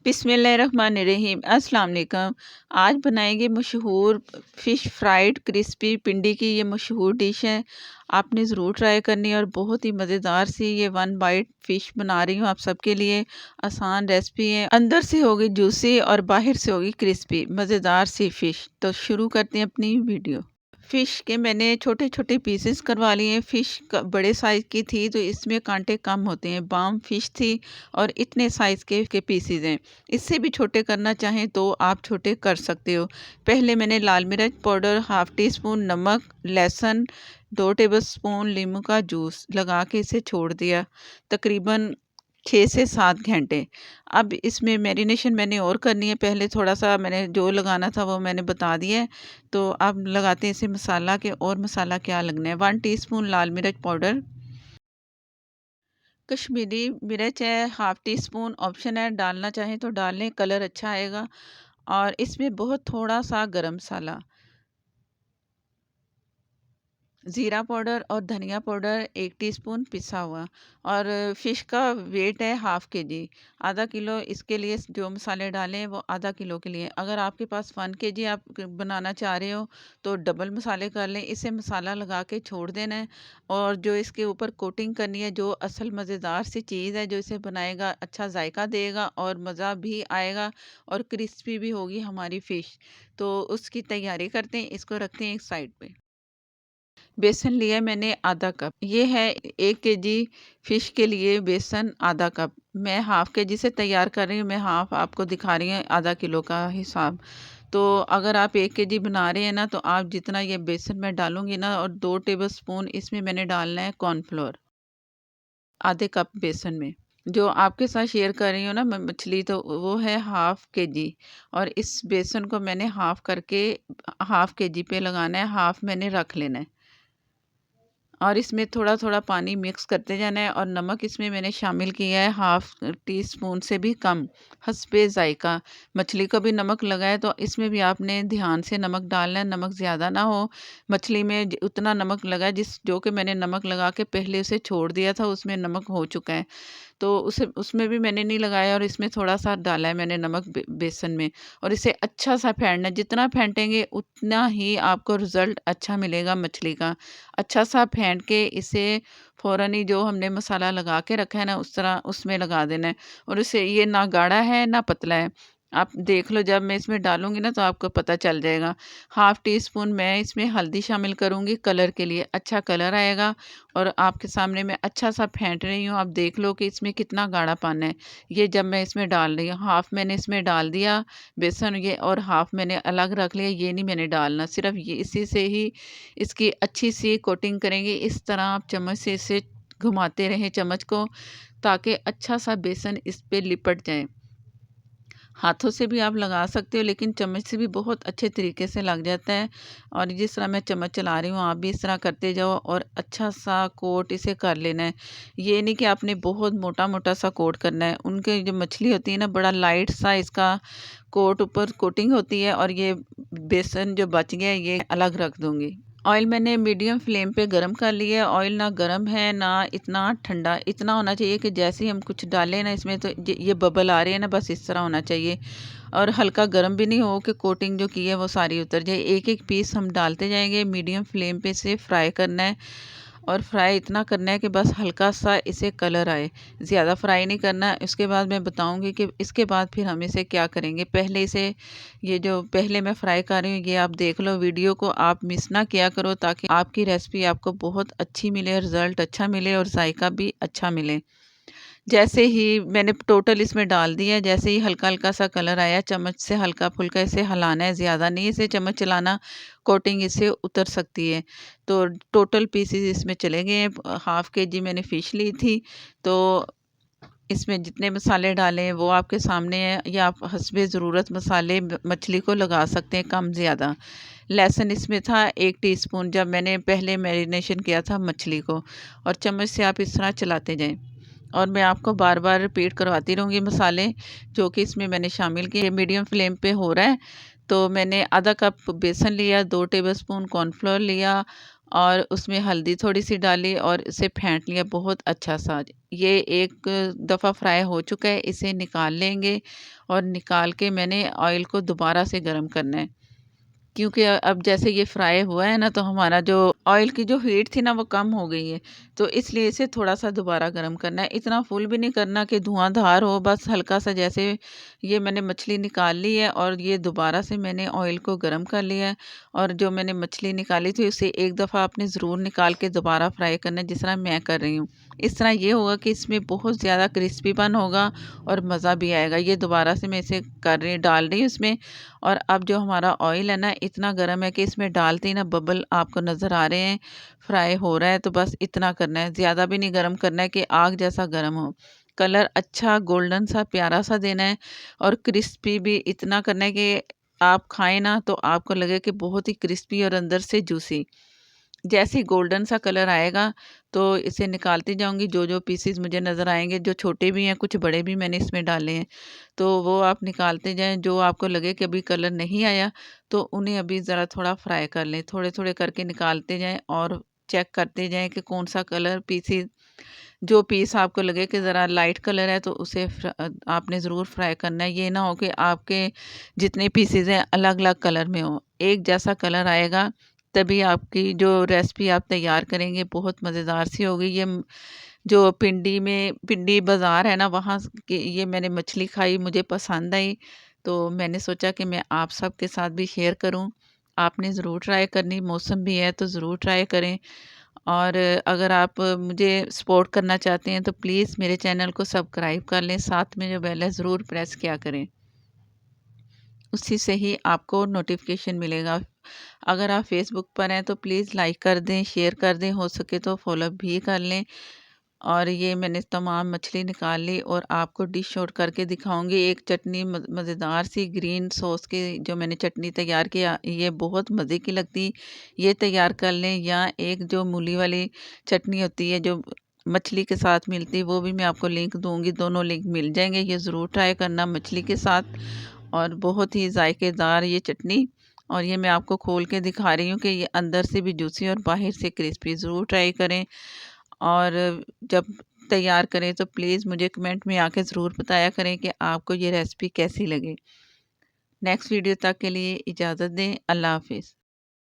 बिस्मिल्लाहिर्रहमानिर्रहीम अस्सलाम वालेकुम। आज बनाएंगे मशहूर फ़िश फ्राइड क्रिस्पी पिंडी की ये मशहूर डिश है। आपने ज़रूर ट्राई करनी है और बहुत ही मज़ेदार सी ये वन बाइट फ़िश बना रही हूँ आप सबके लिए। आसान रेसिपी है, अंदर से होगी जूसी और बाहर से होगी क्रिस्पी मज़ेदार सी फ़िश। तो शुरू करते हैं अपनी वीडियो। फ़िश के मैंने छोटे-छोटे पीसेस करवा लिए हैं। फ़िश बड़े साइज़ की थी तो इसमें कांटे कम होते हैं। बाम फ़िश थी और इतने साइज़ के पीसेस हैं। इससे भी छोटे करना चाहें तो आप छोटे कर सकते हो। पहले मैंने लाल मिर्च पाउडर, हाफ़ टी स्पून नमक, लहसुन, 2 टेबलस्पून नींबू का जूस लगा के इसे छोड़ दिया तकरीबन 6 से 7 घंटे। अब इसमें मैरिनेशन मैंने और करनी है। पहले थोड़ा-सा मैंने जो लगाना था वो मैंने बता दिया है। तो अब लगाते हैं इसे मसाला के, और मसाला क्या लगना है। 1 टीस्पून लाल मिर्च पाउडर, कश्मीरी मिर्च है हाफ़ टी स्पून, ऑप्शन है, डालना चाहें तो डाल लें, कलर अच्छा आएगा। और इसमें बहुत थोड़ा-सा गरम मसाला, ज़ीरा पाउडर और धनिया पाउडर 1 टीस्पून पिसा हुआ। और फ़िश का वेट है हाफ़ केजी, आधा किलो। इसके लिए जो मसाले डाले हैं वो आधा किलो के लिए। अगर आपके पास 1 केजी आप बनाना चाह रहे हो तो डबल मसाले कर लें। इसे मसाला लगा के छोड़ देना है। और जो इसके ऊपर कोटिंग करनी है, जो असल मज़ेदार सी चीज़ है जो इसे बनाएगा, अच्छा जायका देगा और मज़ा भी आएगा और क्रिस्पी भी होगी हमारी फ़िश। तो उसकी तैयारी करते हैं, इसको रखते हैं एक साइड पे। बेसन लिया है मैंने आधा कप। ये है 1 केजी फ़िश के लिए बेसन आधा कप। मैं हाफ़ केजी से तैयार कर रही हूँ, मैं हाफ़ आपको दिखा रही हूँ आधा किलो का हिसाब। तो अगर आप 1 केजी बना रहे हैं ना, तो आप जितना ये बेसन मैं डालूँगी ना, और 2 टेबलस्पून इसमें मैंने डालना है कॉर्नफ्लोर, आधे कप बेसन में। जो आपके साथ शेयर कर रही हूँ ना मैं मछली, तो वो है हाफ़ केजी। और इस बेसन को मैंने हाफ़ करके हाफ़ केजी पे लगाना है, हाफ़ मैंने रख लेना है। और इसमें थोड़ा-थोड़ा पानी मिक्स करते जाना है। और नमक इसमें मैंने शामिल किया है हाफ़ टी स्पून से भी कम, हस्बे ज़ायका। मछली को भी नमक लगा है तो इसमें भी आपने ध्यान से नमक डालना है, नमक ज़्यादा ना हो। मछली में उतना नमक लगा है जिस जो कि मैंने नमक लगा के पहले उसे छोड़ दिया था, उसमें नमक हो चुका है। तो उसे उसमें भी मैंने नहीं लगाया और इसमें थोड़ा-सा डाला है मैंने नमक बेसन में। और इसे अच्छा-सा फेंटना है, जितना फेंटेंगे उतना ही आपको रिज़ल्ट अच्छा मिलेगा मछली का। अच्छा-सा फेंट के इसे फ़ौरन ही जो हमने मसाला लगा के रखा है ना, उस तरह उसमें लगा देना है। और इसे ये ना गाढ़ा है ना पतला है। आप देख लो, जब मैं इसमें डालूँगी ना तो आपको पता चल जाएगा। हाफ़ टी स्पून मैं इसमें हल्दी शामिल करूँगी कलर के लिए, अच्छा कलर आएगा। और आपके सामने मैं अच्छा-सा फेंट रही हूँ, आप देख लो कि इसमें कितना गाढ़ापन है। ये जब मैं इसमें डाल रही हूँ, हाफ़ मैंने इसमें डाल दिया बेसन ये, और हाफ़ मैंने अलग रख लिया, ये नहीं मैंने डालना। सिर्फ़ ये इसी से ही इसकी अच्छी-सी कोटिंग करेंगे। इस तरह आप चम्मच से इसे घुमाते रहें चम्मच को, ताकि अच्छा-सा बेसन इस पे लिपट जाए। हाथों से भी आप लगा सकते हो, लेकिन चम्मच से भी बहुत अच्छे तरीके से लग जाता है। और जिस तरह मैं चम्मच चला रही हूँ आप भी इस तरह करते जाओ और अच्छा सा कोट इसे कर लेना है। ये नहीं कि आपने बहुत मोटा-मोटा सा कोट करना है। उनके जो मछली होती है ना, बड़ा लाइट सा इसका कोट ऊपर कोटिंग होती है। और ये बेसन जो बच गया है ये अलग रख दूँगी। ऑयल मैंने मीडियम फ्लेम पे गरम कर लिया है। ऑयल ना गरम है ना इतना ठंडा, इतना होना चाहिए कि जैसे ही हम कुछ डालें ना इसमें तो ये बबल आ रहे हैं ना, बस इस तरह होना चाहिए। और हल्का गरम भी नहीं हो कि कोटिंग जो की है वो सारी उतर जाए। एक-एक पीस हम डालते जाएँगे, मीडियम फ्लेम पे इसे फ्राई करना है। और फ्राई इतना करना है कि बस हल्का-सा इसे कलर आए, ज़्यादा फ्राई नहीं करना है। उसके बाद मैं बताऊँगी कि इसके बाद फिर हम इसे क्या करेंगे। पहले इसे, ये जो पहले मैं फ्राई कर रही हूँ ये आप देख लो, वीडियो को आप मिस ना किया करो ताकि आपकी रेसिपी आपको बहुत अच्छी मिले, रिज़ल्ट अच्छा मिले और जायका भी अच्छा मिले। जैसे ही मैंने टोटल इसमें डाल दिया, जैसे ही हल्का-हल्का सा कलर आया, चम्मच से हल्का-फुल्का इसे हिलाना है, ज़्यादा नहीं इसे चम्मच चलाना, कोटिंग इससे उतर सकती है। तो टोटल पीसेज़ इसमें चले गए हैं। हाफ़ केजी मैंने फ़िश ली थी, तो इसमें जितने मसाले डाले हैं वो आपके सामने हैं, या आप हस्बे ज़रूरत मसाले मछली को लगा सकते हैं कम-ज़्यादा। लहसुन इसमें था 1 टीस्पून, जब मैंने पहले मैरिनेशन किया था मछली को। और चम्मच से आप इस तरह चलाते जाएँ। और मैं आपको बार-बार रिपीट करवाती रहूँगी मसाले जो कि इसमें मैंने शामिल किए। मीडियम फ्लेम पे हो रहा है, तो मैंने आधा कप बेसन लिया, 2 टेबलस्पून कॉर्नफ्लोर लिया और उसमें हल्दी थोड़ी-सी डाली और इसे फेंट लिया बहुत अच्छा-सा। ये एक दफ़ा फ्राई हो चुका है, इसे निकाल लेंगे और निकाल के मैंने ऑयल को दोबारा से गरम करना है। क्योंकि अब जैसे ये फ्राई हुआ है ना, तो हमारा जो ऑयल की जो हीट थी ना वो कम हो गई है। तो इसलिए इसे थोड़ा-सा दोबारा गरम करना है। इतना फुल भी नहीं करना कि धुआँधार हो, बस हल्का-सा जैसे ये मैंने मछली निकाल ली है और ये दोबारा से मैंने ऑयल को गरम कर लिया है और जो मैंने मछली निकाली थी उसे एक दफ़ा आपने ज़रूर निकाल के दोबारा फ्राई करना है, जिस तरह मैं कर रही हूँ। इस तरह ये होगा कि इसमें बहुत ज़्यादा क्रिस्पीपन होगा और मज़ा भी आएगा। ये दोबारा से मैं इसे कर रही डाल रही हूँ इसमें। और अब जो हमारा ऑयल है ना इतना गर्म है कि इसमें डालते ही ना बबल आपको नज़र आ रहे हैं, फ्राई हो रहा है, तो बस इतना करना है, ज़्यादा भी नहीं गरम करना है कि आग जैसा गरम हो। कलर अच्छा गोल्डन सा प्यारा सा देना है और क्रिस्पी भी इतना करना है कि आप खाएँ ना तो आपको लगे कि बहुत ही क्रिस्पी और अंदर से जूसी। जैसे ही गोल्डन सा कलर आएगा तो इसे निकालती जाऊँगी, जो-जो पीसेज़ मुझे नज़र आएँगे, जो छोटे भी हैं, कुछ बड़े भी मैंने इसमें डाले हैं। तो वो आप निकालते जाएँ, जो आपको लगे कि अभी कलर नहीं आया, तो उन्हें अभी ज़रा थोड़ा फ्राई कर लें। थोड़े-थोड़े करके निकालते जाएँ और चेक करते जाएँ कि कौन-सा कलर पीसेज़ जो पीस आपको लगे कि ज़रा लाइट कलर है, तो उसे आपने ज़रूर फ्राई करना है। ये ना हो कि आपके जितने पीसेज़ हैं, अलग-अलग कलर में हों। एक जैसा कलर आएगा, तभी आपकी जो रेसिपी आप तैयार करेंगे, बहुत मज़ेदार सी होगी। जो पिंडी बाज़ार है ना, वहाँ स की ये मैंने मछली खाई, मुझे पसंद आई, तो मैंने सोचा कि मैं आप सबके साथ भी शेयर करूँ। आपने ज़रूर ट्राई करनी, मौसम भी है, तो ज़रूर ट्राई करें। और अगर आप मुझे सपोर्ट करना चाहते हैं तो प्लीज़ मेरे चैनल को सब्सक्राइब कर लें, साथ में जो बेल है ज़रूर प्रेस किया करें। उसी से ही आपको नोटिफ़िकेशन मिलेगा। अगर आप फ़ेसबुक पर हैं तो प्लीज़ लाइक कर दें, शेयर कर दें, हो सके तो फ़ॉलो भी कर लें। और ये मैंने तमाम मछली निकाल ली और आपको डिश आउट करके दिखाऊँगी। एक चटनी मज़ेदार सी ग्रीन सॉस की जो मैंने चटनी तैयार किया, ये बहुत मज़े की लगती। ये तैयार कर लें या एक जो मूली वाली चटनी होती है जो मछली के साथ मिलती है, वो भी मैं आपको लिंक दूँगी, दोनों लिंक मिल जाएँगे। ये ज़रूर ट्राई करना मछली के साथ और बहुत ही ज़ायकेदार ये चटनी। और ये मैं आपको खोल के दिखा रही हूँ कि ये अंदर से भी जूसी और बाहर से क्रिस्पी। ज़रूर ट्राई करें। और जब तैयार करें तो प्लीज़ मुझे कमेंट में आके ज़रूर बताया करें कि आपको ये रेसिपी कैसी लगी। नेक्स्ट वीडियो तक के लिए इजाज़त दें। अल्लाह हाफ़िज़।